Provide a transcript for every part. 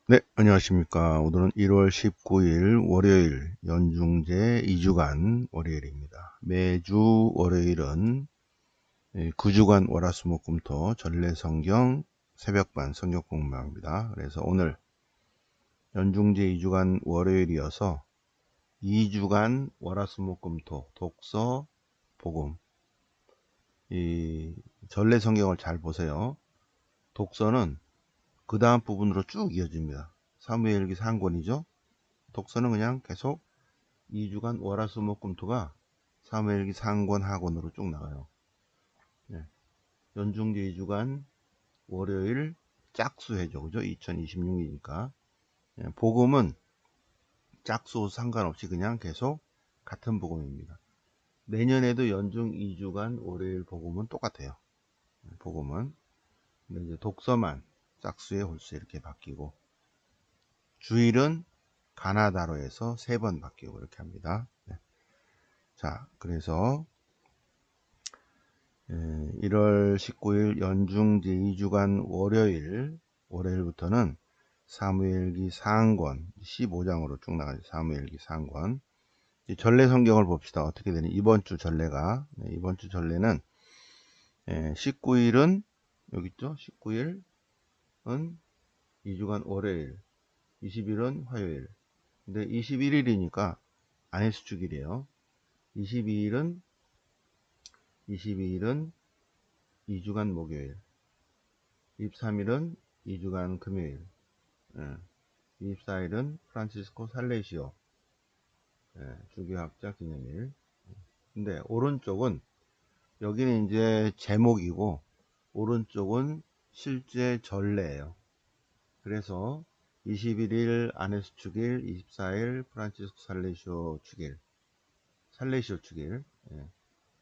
네, 안녕하십니까. 오늘은 1월 19일 월요일 연중제 2주간 월요일입니다. 매주 월요일은 9주간 월화수목금토 전래성경 새벽반 성경 공부합니다. 그래서 오늘 연중제 2주간 월요일이어서 2주간 월화수목금토 독서 복음, 이 전래성경을 잘 보세요. 독서는 그 다음 부분으로 쭉 이어집니다. 사무엘기 상권이죠. 독서는 그냥 계속 2주간 월화수목금토가 사무엘기 상권 하권으로 쭉 나가요. 네. 연중제 2주간 월요일 짝수해죠. 그죠? 2026이니까. 복음은 짝수 상관없이 그냥 계속 같은 복음입니다. 내년에도 연중 2주간 월요일 복음은 똑같아요. 복음은. 근데 이제 독서만 짝수에 홀수 이렇게 바뀌고, 주일은 가나다로 해서 3번 바뀌고 이렇게 합니다. 네. 자, 그래서 1월 19일 연중제 2주간 월요일부터는 사무엘기 상권 15장으로 쭉 나가죠. 사무엘기 상권. 전래 성경을 봅시다. 어떻게 되니? 이번 주 전래가, 이번 주 전래는 19일은 여기 있죠. 19일은 2주간 월요일, 20일은 화요일. 근데 21일이니까 안해수축일이에요. 22일은 2주간 목요일, 23일은 2주간 금요일, 24일은 프란치스코 살레시오 주교학자 기념일. 근데 오른쪽은, 여기는 이제 제목이고 오른쪽은 실제 전례예요. 그래서 21일 안해수 축일, 24일 프란치스코 살레시오 축일.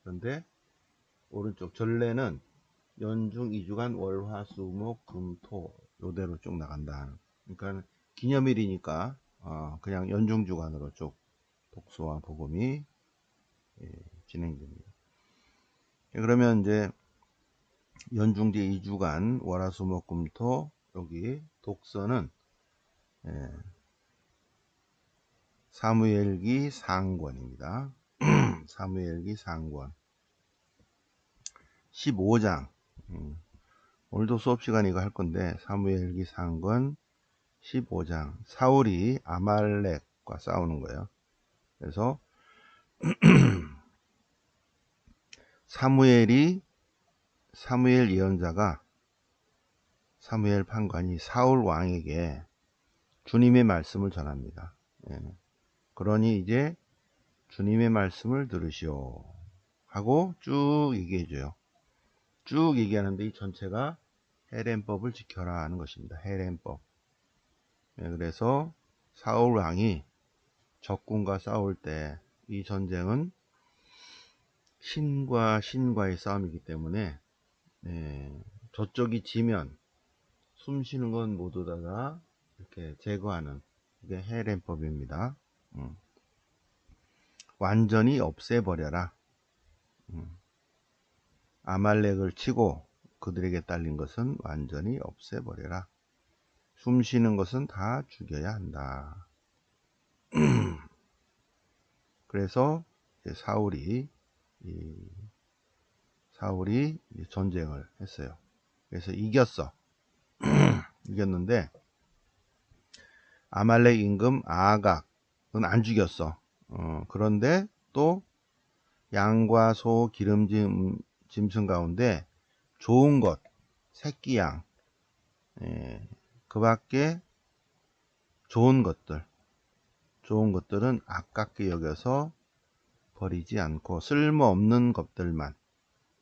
그런데 오른쪽 전례는 연중 2주간 월화수목금토 요대로 쭉 나간다. 그러니까 기념일이니까 그냥 연중주간으로 쭉 독서와 복음이 진행됩니다. 그러면 이제 연중제 2주간 월화수목금토 여기 독서는 사무엘기 상권입니다. 사무엘기 상권 15장. 오늘도 수업시간 이거 할 건데, 사무엘기 상권 15장. 사울이 아말렉과 싸우는 거예요. 그래서 사무엘 예언자가, 사무엘 판관이 사울 왕에게 주님의 말씀을 전합니다. 그러니 이제 주님의 말씀을 들으시오 하고 쭉 얘기해줘요. 쭉 얘기하는데 이 전체가 헤렘법을 지켜라 하는 것입니다. 헤렘법. 그래서 사울 왕이 적군과 싸울 때, 이 전쟁은 신과 신과의 싸움이기 때문에 저쪽이 지면 숨 쉬는 건 모두 다 이렇게 제거하는 게 헤렘법입니다. 완전히 없애버려라. 아말렉을 치고 그들에게 딸린 것은 완전히 없애버려라. 숨 쉬는 것은 다 죽여야 한다. 그래서 사울이 전쟁을 했어요. 그래서 이겼어. 이겼는데 아말렉 임금 아각은 안 죽였어. 그런데 또 양과 소, 기름진 짐승 가운데 좋은 것, 새끼양, 그 밖에 좋은 것들은 아깝게 여겨서 버리지 않고 쓸모없는 것들만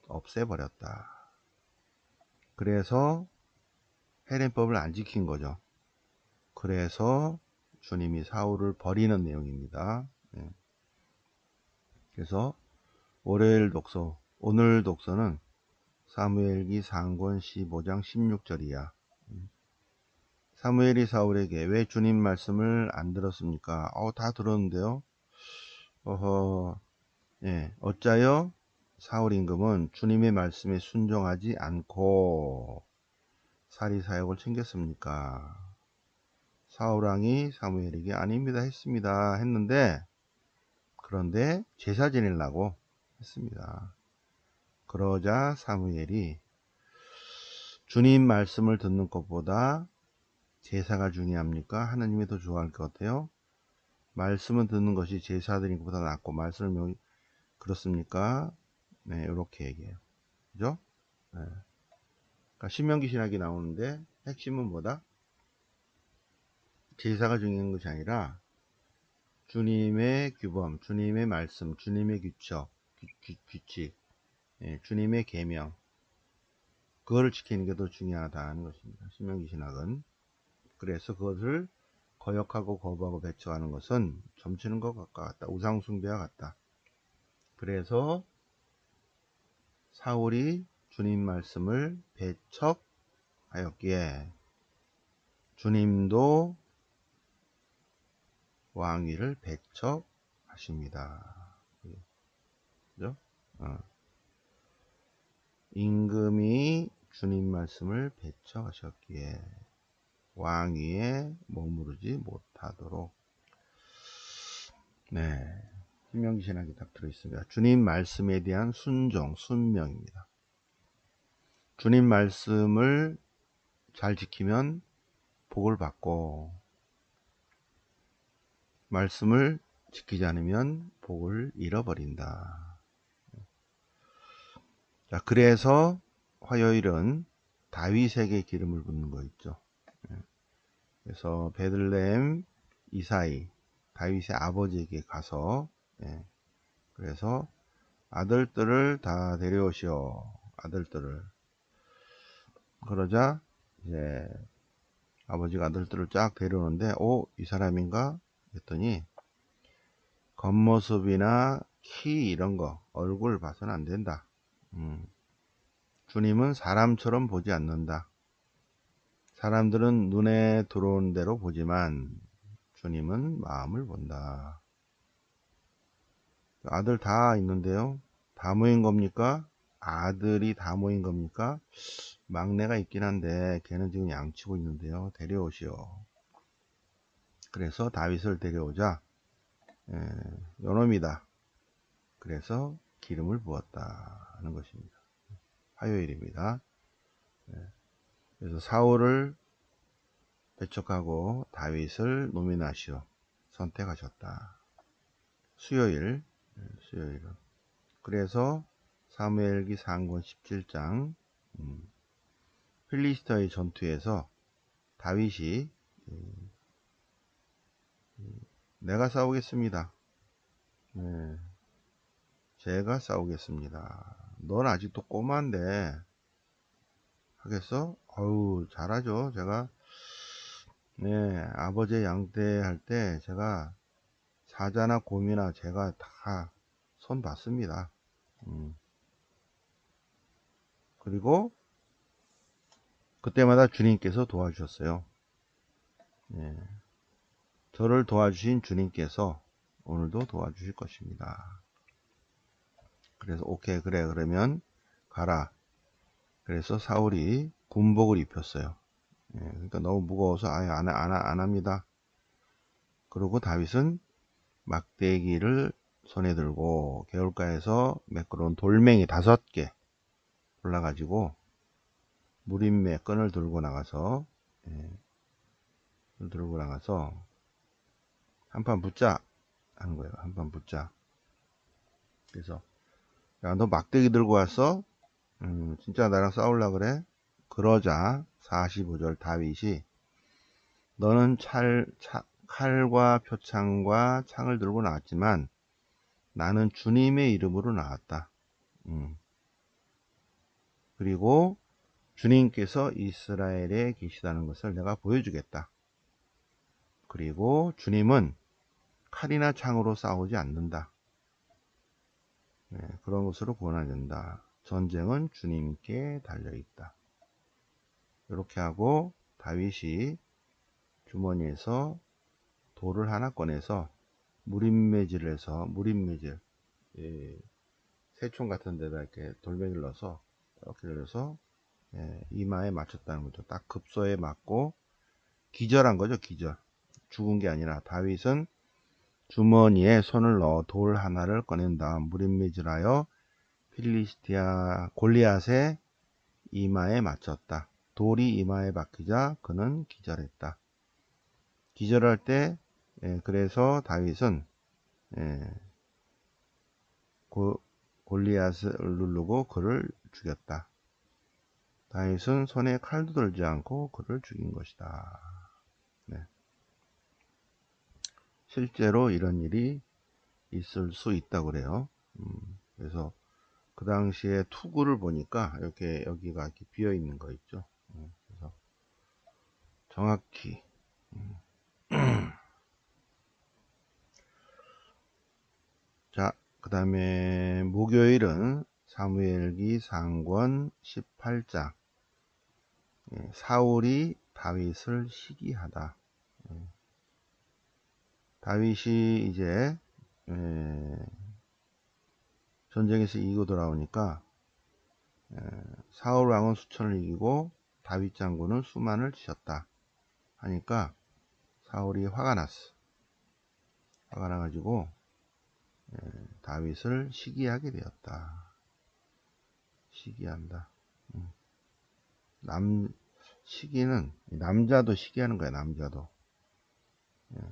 없애버렸다. 그래서 헤렘법을 안 지킨 거죠. 그래서 주님이 사울을 버리는 내용입니다. 그래서 오늘 독서는 사무엘기 상권 15장 16절이야. 사무엘이 사울에게 왜 주님 말씀을 안 들었습니까? 다 들었는데요. 어짜여 사울 임금은 주님의 말씀에 순종하지 않고 사리사욕을 챙겼습니까? 사울왕이 사무엘에게 아닙니다 했습니다 했는데, 그런데 제사 지내려고 했습니다. 그러자 사무엘이 주님 말씀을 듣는 것보다 제사가 중요합니까? 하나님이 더 좋아할 것 같아요? 말씀을 듣는 것이 제사 드리는 것보다 낫고 말씀을 그렇습니까? 네, 이렇게 얘기해요. 그죠? 네. 그러니까 신명기 신학이 나오는데 핵심은 뭐다? 제사가 중요한 것이 아니라 주님의 규범, 주님의 말씀, 주님의 규칙, 예, 주님의 계명, 그거를 지키는 게 더 중요하다는 것입니다. 신명기 신학은. 그래서 그것을 거역하고 거부하고 배척하는 것은 점치는 것과 같다. 우상숭배와 같다. 그래서 사울이 주님 말씀을 배척하였기에 주님도 왕위를 배척하십니다. 그죠? 임금이 주님 말씀을 배척하셨기에 왕위에 머무르지 못하도록. 네, 신명기 신학이 딱 들어있습니다. 주님 말씀에 대한 순종, 순명입니다. 주님 말씀을 잘 지키면 복을 받고, 말씀을 지키지 않으면 복을 잃어버린다. 자, 그래서 화요일은 다윗에게 기름을 붓는 거 있죠. 그래서 베들레헴 이사이, 다윗의 아버지에게 가서, 그래서 아들들을 다 데려오시오. 아들들을. 그러자 이제 아버지가 아들들을 쫙 데려오는데, 이 사람인가 했더니 겉모습이나 키 이런 거 얼굴 봐서는 안 된다. 주님은 사람처럼 보지 않는다. 사람들은 눈에 들어오는 대로 보지만 주님은 마음을 본다. 아들 다 있는데요. 다 모인 겁니까? 아들이 다 모인 겁니까? 막내가 있긴 한데 걔는 지금 양치고 있는데요. 데려오시오. 그래서 다윗을 데려오자 요놈이다. 그래서 기름을 부었다 하는 것입니다. 화요일입니다. 그래서 사울을 배척하고 다윗을 노미나시오 선택하셨다. 수요일은. 그래서 사무엘기 상권 17장 필리스터의 전투에서 다윗이 내가 싸우겠습니다. 네, 제가 싸우겠습니다. 넌 아직도 꼬마인데 하겠어? 어우, 잘하죠. 제가 아버지 양떼할 때 제가 사자나 곰이나 제가 다 손 봤습니다. 그리고 그때마다 주님께서 도와주셨어요. 저를 도와주신 주님께서 오늘도 도와주실 것입니다. 그래서 오케이, 그래, 그러면 가라. 그래서 사울이 군복을 입혔어요. 그러니까 너무 무거워서 아예 안 합니다. 그리고 다윗은 막대기를 손에 들고 개울가에서 매끄러운 돌멩이 5개 골라가지고 무림매 끈을 들고 나가서 한판 붙자 하는 거예요. 한판 붙자. 그래서 야, 너 막대기 들고 왔어? 진짜 나랑 싸울라 그래? 그러자 45절 다윗이 너는 칼과 표창과 창을 들고 나왔지만 나는 주님의 이름으로 나왔다. 그리고 주님께서 이스라엘에 계시다는 것을 내가 보여주겠다. 그리고 주님은 칼이나 창으로 싸우지 않는다. 그런 것으로 권한된다. 전쟁은 주님께 달려있다. 이렇게 하고 다윗이 주머니에서 돌을 하나 꺼내서 무림매질을 해서 새총 같은 데다 이렇게 돌멩이를 넣어서 이렇게 넣어서 이마에 맞췄다는 거죠. 딱 급소에 맞고 기절한 거죠. 기절. 죽은 게 아니라 다윗은 주머니에 손을 넣어 돌 하나를 꺼낸 다음 무림미즈라여 필리스티아 골리앗의 이마에 맞췄다. 돌이 이마에 박히자 그는 기절했다. 기절할 때 그래서 다윗은 골리앗을 누르고 그를 죽였다. 다윗은 손에 칼도 들지 않고 그를 죽인 것이다. 네. 실제로 이런 일이 있을 수 있다고 그래요. 그래서 그 당시에 투구를 보니까 이렇게 여기가 이렇게 비어 있는 거 있죠. 그래서 정확히 자, 그 다음에 목요일은 사무엘기 상권 18장 사울이 다윗을 시기하다. 다윗이 이제 전쟁에서 이기고 돌아오니까 사울 왕은 수천을 이기고 다윗 장군은 수만을 치셨다 하니까 사울이 화가 났어. 화가 나가지고 다윗을 시기하게 되었다. 시기한다. 시기는 남자도 시기하는 거야. 남자도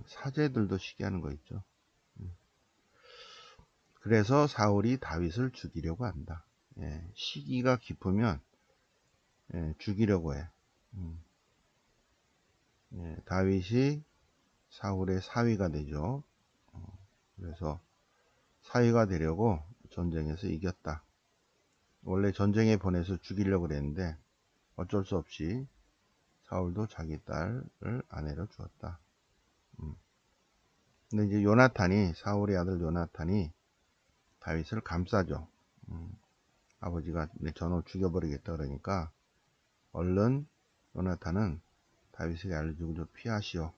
사제들도 시기하는 거 있죠. 그래서 사울이 다윗을 죽이려고 한다. 시기가 깊으면 죽이려고 해. 다윗이 사울의 사위가 되죠. 그래서 사위가 되려고 전쟁에서 이겼다. 원래 전쟁에 보내서 죽이려고 그랬는데 어쩔 수 없이 사울도 자기 딸을 아내로 주었다. 근데 이제 요나탄이 사울의 아들 요나탄이 다윗을 감싸죠. 아버지가 내 전후 죽여버리겠다 그러니까 얼른 요나탄은 다윗에게 알려주고 좀 피하시오.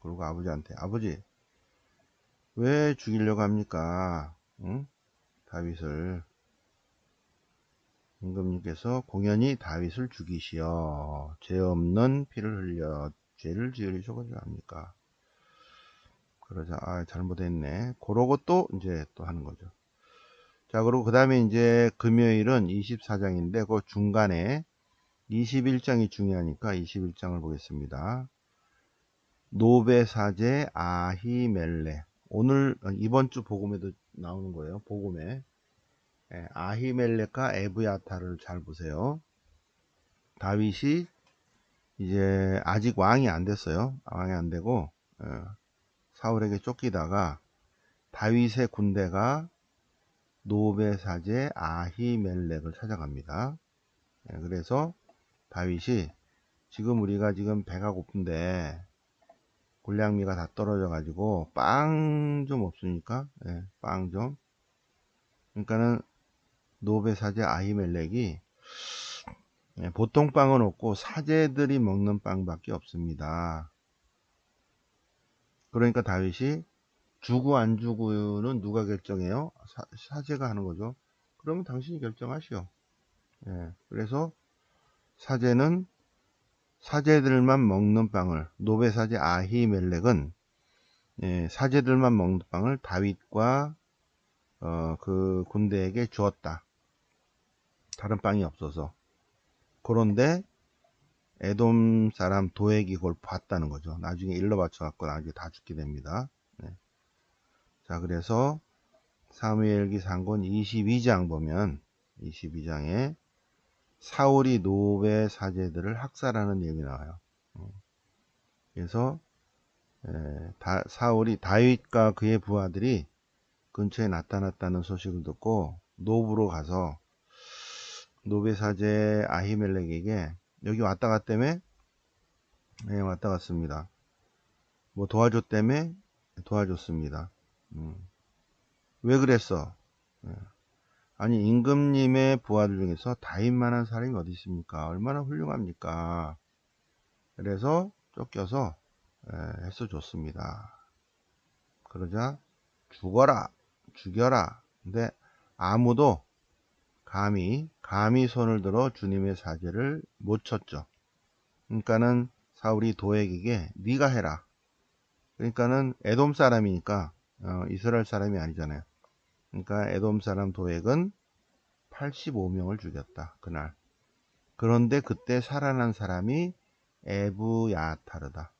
그리고 아버지한테 아버지 왜 죽이려고 합니까? 다윗을. 임금님께서 공연히 다윗을 죽이시어 죄 없는 피를 흘려 죄를 지으려고 합니까? 그러자 잘못했네. 그러고 또 이제 또 하는 거죠. 자, 그리고 그 다음에 이제 금요일은 24장인데 그 중간에 21장이 중요하니까 21장을 보겠습니다. 노베 사제 아히멜렉. 오늘 이번 주 복음에도 나오는 거예요. 복음에 아히멜렉과 에브야타를 잘 보세요. 다윗이 이제 아직 왕이 안 됐어요. 왕이 안 되고 사울에게 쫓기다가 다윗의 군대가 노베 사제 아히멜렉을 찾아갑니다. 그래서 다윗이 지금 우리가 지금 배가 고픈데 군량미가 다 떨어져 가지고 빵 좀 없으니까 빵 좀. 그러니까는 노베 사제 아히멜렉이 보통 빵은 없고 사제들이 먹는 빵밖에 없습니다. 그러니까 다윗이 주고 안 주고는 누가 결정해요? 사제가 하는 거죠. 그러면 당신이 결정하시오. 그래서 사제는 사제들만 먹는 빵을 노베 사제 아히멜렉은 사제들만 먹는 빵을 다윗과 그 군대에게 주었다. 다른 빵이 없어서. 그런데 에돔 사람 도액이 그걸 봤다는 거죠. 나중에 일러 바쳐갖고 나중에 다 죽게 됩니다. 자, 그래서 사무엘기 상권 22장 보면 22장에 사울이 노베 사제들을 학살하는 내용이 나와요. 그래서 사울이 다윗과 그의 부하들이 근처에 나타났다는 소식을 듣고 노브로 가서 노베 사제 아히멜렉에게 여기 왔다 갔다며? 네, 왔다 갔습니다. 뭐 도와줬다며? 도와줬습니다. 왜 그랬어? 아니 임금님의 부하들 중에서 다윗만한 사람이 어디 있습니까? 얼마나 훌륭합니까? 그래서 쫓겨서 해서 줬습니다. 그러자 죽어라, 죽여라. 근데 아무도 감히 손을 들어 주님의 사제를 못 쳤죠. 그러니까는 사울이 도액에게 네가 해라. 그러니까는 에돔 사람이니까 이스라엘 사람이 아니잖아요. 그러니까 에돔 사람 도액은 85명을 죽였다 그날. 그런데 그때 살아난 사람이 에브야타르다.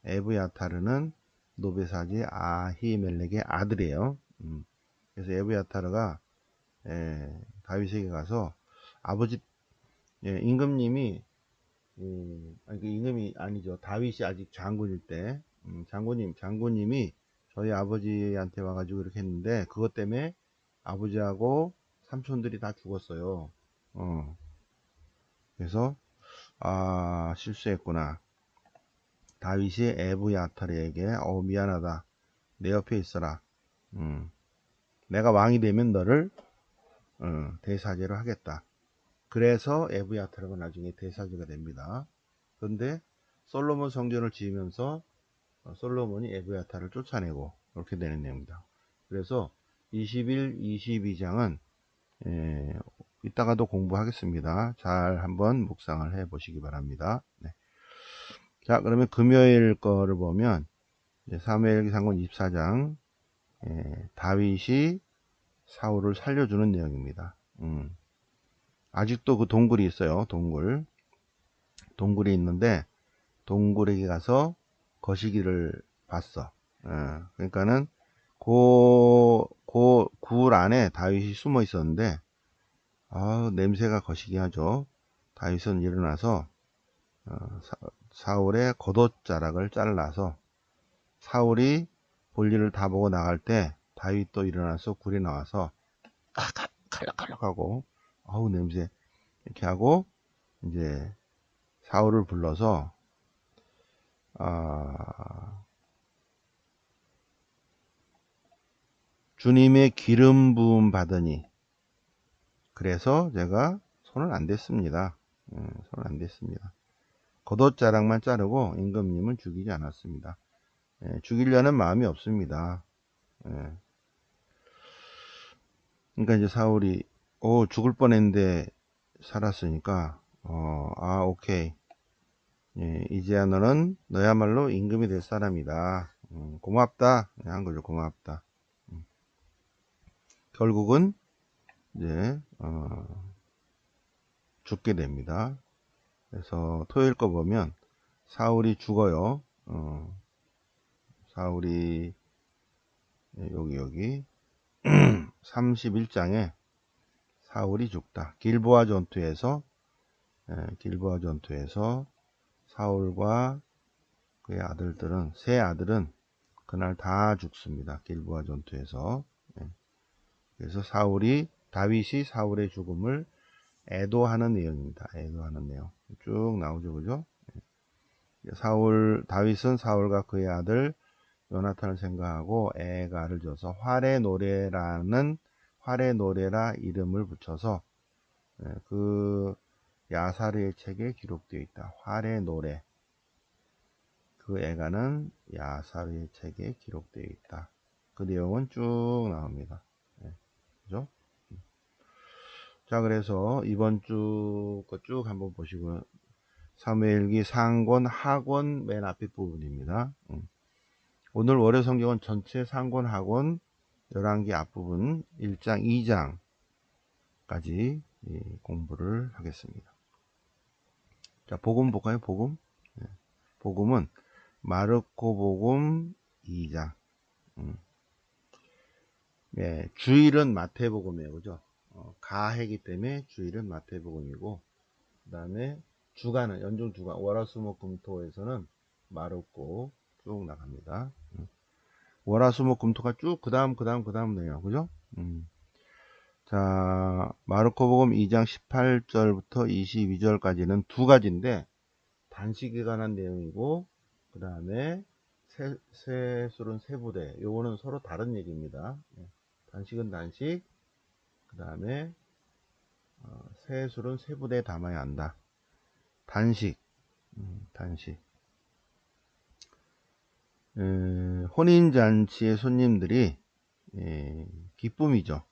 에브야타르는 노베사지 아히멜렉의 아들이에요. 그래서 에브야타르가 다윗에게 가서 아버지, 임금님이 아니, 그 임금이 아니죠. 다윗이 아직 장군일 때 장군님이 저희 아버지한테 와가지고 이렇게 했는데 그것 때문에 아버지하고 삼촌들이 다 죽었어요. 그래서 실수했구나. 다윗이 에브야타르에게 미안하다. 내 옆에 있어라. 내가 왕이 되면 너를 대사제로 하겠다. 그래서 에브야타르가 나중에 대사제가 됩니다. 그런데 솔로몬 성전을 지으면서 솔로몬이 에브야타를 쫓아내고 그렇게 되는 내용입니다. 그래서 21, 22장은 이따가도 공부하겠습니다. 잘 한번 묵상을 해 보시기 바랍니다. 네. 자, 그러면 금요일 거를 보면 사무엘기 상권 24장 다윗이 사울을 살려주는 내용입니다. 아직도 그 동굴이 있어요. 동굴이 있는데 동굴에 가서 거시기를 봤어. 그러니까는 굴 안에 다윗이 숨어 있었는데 냄새가 거시기하죠. 다윗은 일어나서 사울의 겉옷자락을 잘라서 사울이 볼일을 다 보고 나갈 때 다윗도 일어나서 굴에 나와서 칼락칼락하고 냄새 이렇게 하고 이제 사울을 불러서 주님의 기름 부음 받으니 그래서 제가 손을 안 댔습니다. 손을 안 댔습니다. 겉옷자락만 자르고 임금님은 죽이지 않았습니다. 죽이려는 마음이 없습니다. 그러니까 이제 사울이 죽을 뻔했는데 살았으니까 오케이. 이제야 너는 너야말로 임금이 될 사람이다. 고맙다. 한 거죠. 고맙다. 결국은 이제 죽게 됩니다. 그래서 토요일 거 보면 사울이 죽어요. 사울이 여기 31장에 사울이 죽다. 길보아 전투에서 사울과 그의 아들들은 세 아들은 그날 다 죽습니다. 길보아 전투에서. 그래서 다윗이 사울의 죽음을 애도하는 내용입니다. 애도하는 내용 쭉 나오죠, 그죠? 다윗은 사울과 그의 아들 요나탄을 생각하고 애가를 줘서 활의 노래라 이름을 붙여서 그 야사르의 책에 기록되어 있다. 활의 노래. 그 애가는 야사르의 책에 기록되어 있다. 그 내용은 쭉 나옵니다. 그죠? 자, 그래서 이번 주 거 쭉 한번 보시고 사무엘기 상권 하권 맨 앞에 부분입니다. 오늘 월요 성경은 전체 상권 하권 11개 앞부분 1장 2장까지 공부를 하겠습니다. 자, 복음 볼까요? 복음. 복음은 마르코 복음 2장. 주일은 마태복음이에요. 그죠? 가해기 때문에 주일은 마태복음이고, 그 다음에 주간은 연중 주간 월화수목금토에서는 마르코 쭉 나갑니다. 월화수목금토가 쭉 그 다음 네요. 그죠? 자, 마르코복음 2장 18절부터 22절까지는 두 가지인데 단식에 관한 내용이고, 그 다음에 세술은 세부대. 요거는 서로 다른 얘기입니다. 단식은 단식, 그 다음에 세술은 세부대에 담아야 한다. 단식. 혼인잔치의 손님들이 기쁨이죠.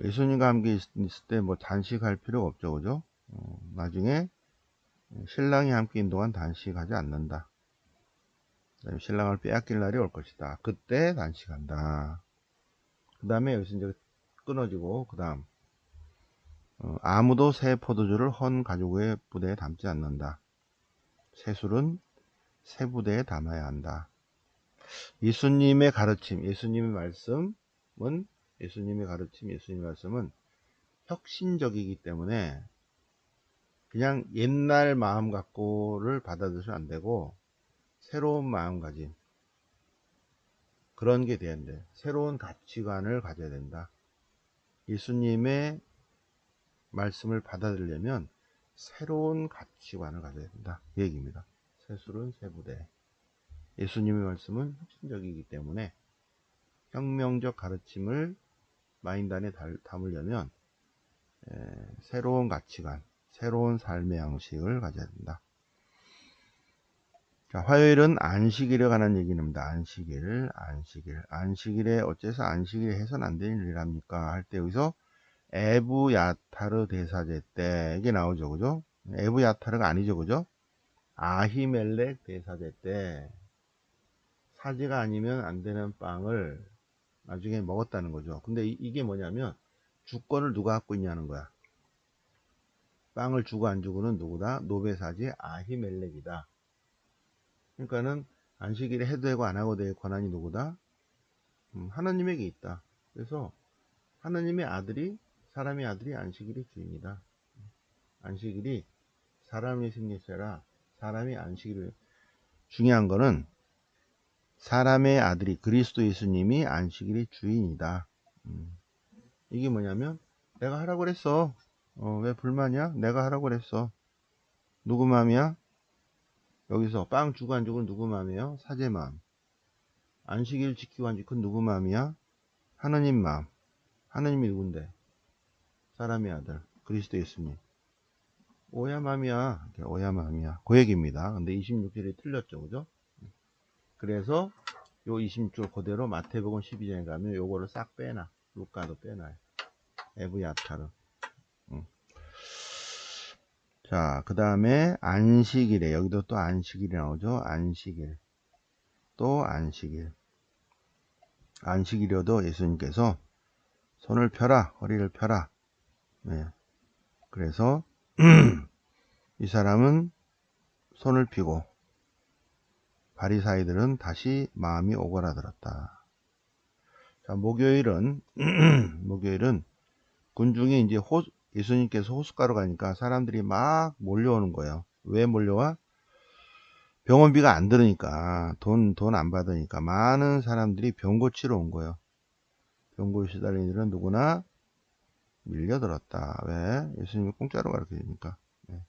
예수님과 함께 있을 때 뭐 단식할 필요가 없죠, 그죠? 나중에 신랑이 함께 있는 동안 단식하지 않는다. 그다음에 신랑을 빼앗길 날이 올 것이다. 그때 단식한다. 그 다음에 여기서 이제 끊어지고, 그 다음, 아무도 새 포도주를 헌 가죽의 부대에 담지 않는다. 새 술은 새 부대에 담아야 한다. 예수님의 가르침, 예수님의 말씀은, 예수님의 가르침, 예수님의 말씀은 혁신적이기 때문에 그냥 옛날 마음 갖고를 받아들여서는 안 되고, 새로운 마음가짐, 그런 게 돼야 돼. 새로운 가치관을 가져야 된다. 예수님의 말씀을 받아들이려면 새로운 가치관을 가져야 된다. 그 얘기입니다. 새술은 새부대. 예수님의 말씀은 혁신적이기 때문에 혁명적 가르침을 마인드 안에 담으려면 새로운 가치관, 새로운 삶의 양식을 가져야 된다. 자, 화요일은 안식일에 관한 얘기입니다. 안식일에 어째서 안식일에 해서는 안 되는 일이랍니까? 할 때 여기서 에브야타르 대사제 때 이게 나오죠, 그죠? 에브야타르가 아니죠, 그죠? 아히멜렉 대사제 때 사제가 아니면 안 되는 빵을 나중에 먹었다는 거죠. 근데 이게 뭐냐면 주권을 누가 갖고 있냐는 거야. 빵을 주고 안 주고는 누구다? 노베사제 아히멜렉이다. 그러니까는 안식일에 해도 되고 안 하고 될 권한이 누구다? 하나님에게 있다. 그래서 하나님의 아들이, 사람의 아들이 안식일의 주인이다. 안식일이 사람의 생리세라 사람이 안식일을, 중요한 거는 사람의 아들이 그리스도 예수님이 안식일의 주인이다. 이게 뭐냐면 내가 하라고 그랬어. 왜 불만이야? 내가 하라고 그랬어. 누구 마음이야? 여기서 빵 주고 안 주고는 누구 마음이에요? 사제 마음. 안식일 지키고 안 지키고 누구 마음이야? 하나님 마음. 하나님이 누군데? 사람의 아들 그리스도 예수님. 오야 마음이야. 오야 마음이야. 그 얘기입니다. 근데 26절이 틀렸죠, 그죠? 그래서 요 26절 그대로 마태복음 12장에 가면 요거를 싹 빼놔. 루카도 빼놔요. 에브야타르. 자, 그 다음에 안식일에, 여기도 또 안식일이 나오죠. 안식일. 또 안식일. 안식일에도 예수님께서 손을 펴라, 허리를 펴라. 네. 그래서 이 사람은 손을 펴고 바리사이들은 다시 마음이 오그라들었다. 자, 목요일은 목요일은 군중이 이제 예수님께서 호숫가로 가니까 사람들이 막 몰려오는 거예요. 왜 몰려와? 병원비가 안 들으니까, 돈 안 받으니까 많은 사람들이 병 고치러 온 거예요. 병 고치 달린 일은 누구나 밀려들었다. 왜? 예수님이 공짜로 가르쳐 주니까. 네.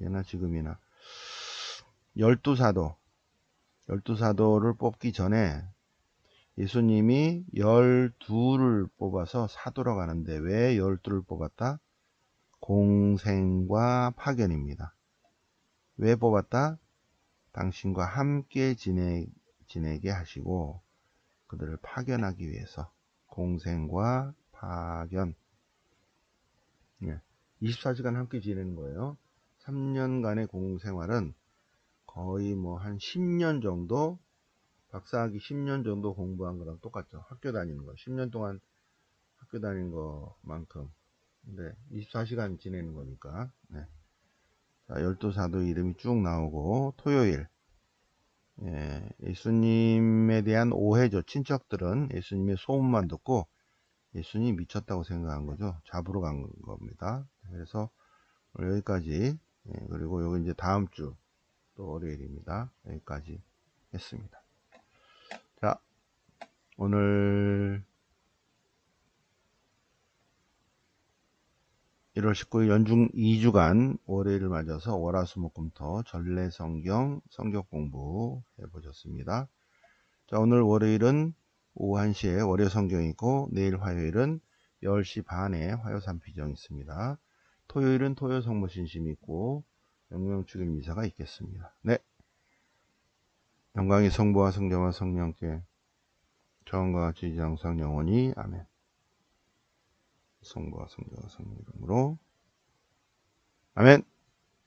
예나 지금이나. 12사도를 뽑기 전에 예수님이 12를 뽑아서 사도로 가는데 왜 12를 뽑았다? 공생과 파견입니다. 왜 뽑았다? 당신과 함께 지내게 하시고 그들을 파견하기 위해서. 공생과 파견. 24시간 함께 지내는 거예요. 3년간의 공생활은 거의 뭐 한 10년 정도, 박사학위 10년 정도 공부한 거랑 똑같죠. 학교 다니는 거. 10년 동안 학교 다니는 것만큼. 근데 24시간 지내는 거니까. 네. 자, 12사도 이름이 쭉 나오고, 토요일. 예수님에 대한 오해죠. 친척들은 예수님의 소문만 듣고 예수님이 미쳤다고 생각한 거죠. 잡으러 간 겁니다. 그래서 오늘 여기까지. 그리고 여기 이제 다음 주 또 월요일입니다. 여기까지 했습니다. 자, 오늘 1월 19일 연중 2주간 월요일을 맞아서 월화수목금토 전래성경 성경 공부 해보셨습니다. 자, 오늘 월요일은 오후 1시에 월요 성경이 있고 내일 화요일은 10시 반에 화요 산피정이 있습니다. 토요일은 토요 성모 신심이 있고 영명축일 미사가 있겠습니다. 네, 영광이 성부와 성자와 성령께 처음과 같이 이제 항상 영원히 아멘. 성부와 성자와 성령 이름으로 아멘.